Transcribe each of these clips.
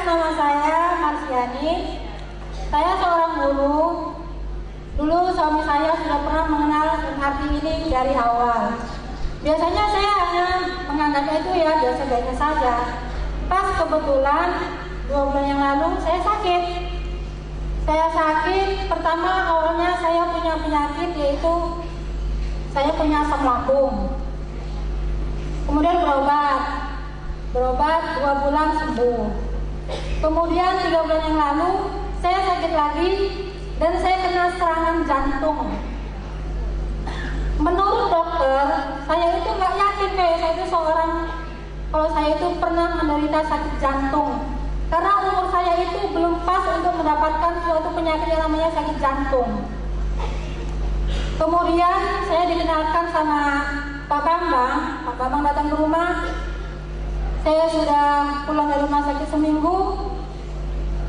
nama saya Marsiani. Saya seorang guru. Dulu suami saya sudah pernah mengenal MRT ini dari awal. Biasanya saya hanya menganggapnya itu ya biasa-biasa saja. Pas kebetulan 2 bulan yang lalu saya sakit. Pertama awalnya saya punya penyakit, yaitu saya punya asam lambung. Kemudian berobat 2 bulan sembuh. Kemudian 3 bulan yang lalu saya sakit lagi dan saya kena serangan jantung. Menurut dokter, saya itu nggak yakin kayak saya itu kalau saya itu pernah menderita sakit jantung, karena umur saya itu belum pas untuk mendapatkan suatu penyakit yang namanya sakit jantung. Kemudian saya dikenalkan sama Pak Bambang datang ke rumah. Saya sudah pulang dari rumah sakit seminggu.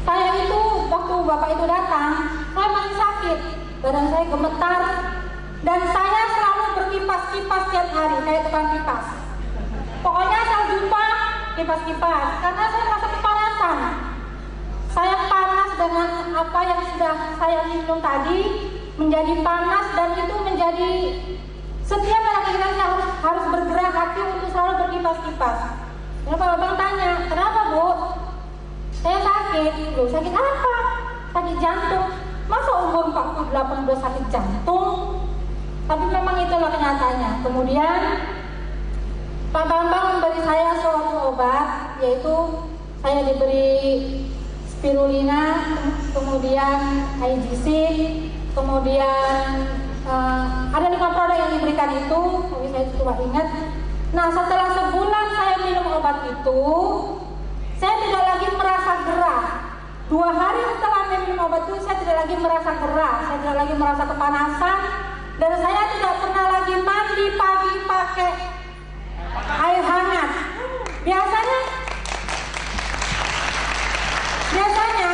Saya itu waktu Bapak itu datang, saya masih sakit, badan saya gemetar, dan saya selalu berkipas-kipas tiap hari kayak tukang kipas. Pokoknya saya jumpa kipas-kipas karena saya merasa kepanasan. Saya panas dengan apa yang sudah saya minum tadi, menjadi panas, dan itu menjadi setiap laki-laki harus bergerak hati untuk selalu berkipas-kipas. Lalu Pak Bambang tanya, kenapa Bu? Saya sakit. Loh, sakit apa? Sakit jantung. Masa umur 48 udah sakit jantung? Tapi memang itulah kenyataannya. Kemudian Pak Bambang memberi saya suatu obat, yaitu saya diberi spirulina, kemudian IGC, kemudian ada 5 produk yang diberikan itu, tapi saya coba ingat. Nah, setelah sebulan saya minum obat itu, saya tidak lagi merasa gerah. 2 hari setelah minum obat itu, saya tidak lagi merasa gerah, saya tidak lagi merasa kepanasan, dan saya tidak pernah lagi mandi pagi pakai air hangat. Biasanya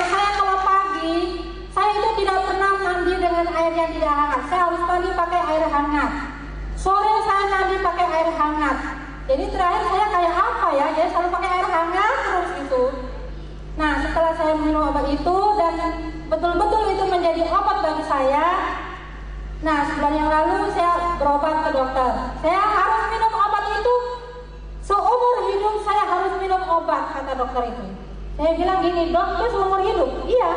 saya kalau pagi, saya itu tidak pernah mandi dengan air yang tidak hangat. Saya harus mandi pakai air hangat. Sore saya mandi pakai air hangat. Jadi terakhir saya kayak apa ya? Jadi selalu pakai air hangat terus gitu. Nah, setelah saya minum obat itu dan betul-betul itu menjadi obat bagi saya. Nah, sebulan yang lalu saya berobat ke dokter. Saya harus minum obat itu seumur hidup, saya harus minum obat, kata dokter itu. Saya bilang gini, dok, itu seumur hidup? Iya,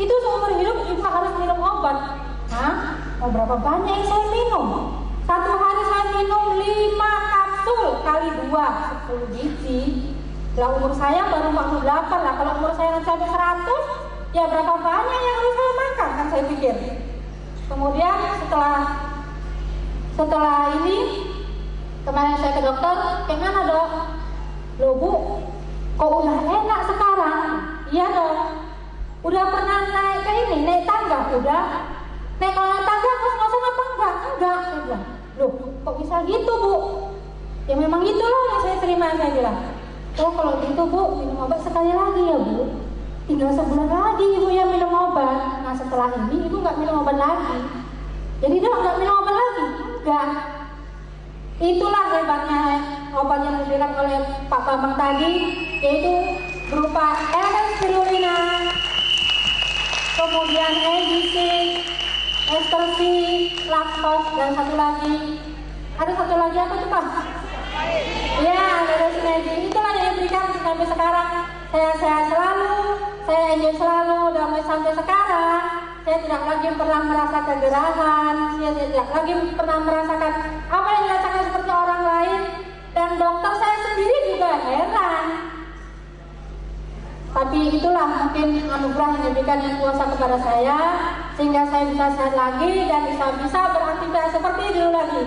itu seumur hidup ibu harus minum obat. Hah? Mau berapa banyak yang saya minum? 1 hari saya minum 5 kapsul kali 2, 10 biji. Lah umur saya baru 48 lah, kalau umur saya sampai 100, ya berapa banyak yang harus saya makan, kan saya pikir. Kemudian setelah ini, kemarin saya ke dokter, gimana dok? Loh Bu, kok udah enak sekarang? Iya dok. Udah pernah naik tangga? Udah. Naik tangga ngos-ngosan apa enggak? Enggak, saya bilang. Loh, kok bisa gitu Bu? Ya memang itulah yang saya terima, saya bilang. Oh kalau gitu Bu, minum obat sekali lagi ya Bu. Tinggal sebulan lagi ibu yang minum obat. Nah setelah ini ibu nggak minum obat lagi. Jadi dok nggak minum obat lagi? Enggak. Itulah hebatnya obat yang diberikan oleh Pak Bambang tadi, yaitu berupa spirulina, kemudian EGC, estersi, laktos, dan satu lagi apa tuh Pak? Ya, ada sinergi. Itulah yang diberikan sampai sekarang. Saya sehat selalu, saya enjoy selalu, damai sampai sekarang. Saya tidak lagi pernah merasa kegerahan, saya tidak lagi pernah merasakan apa yang dirasakan seperti orang lain, dan dokter saya sendiri juga heran. Tapi itulah mungkin anugerah yang diberikan yang kuasa kepada saya, sehingga saya bisa sehat lagi dan bisa beraktivitas seperti dulu lagi.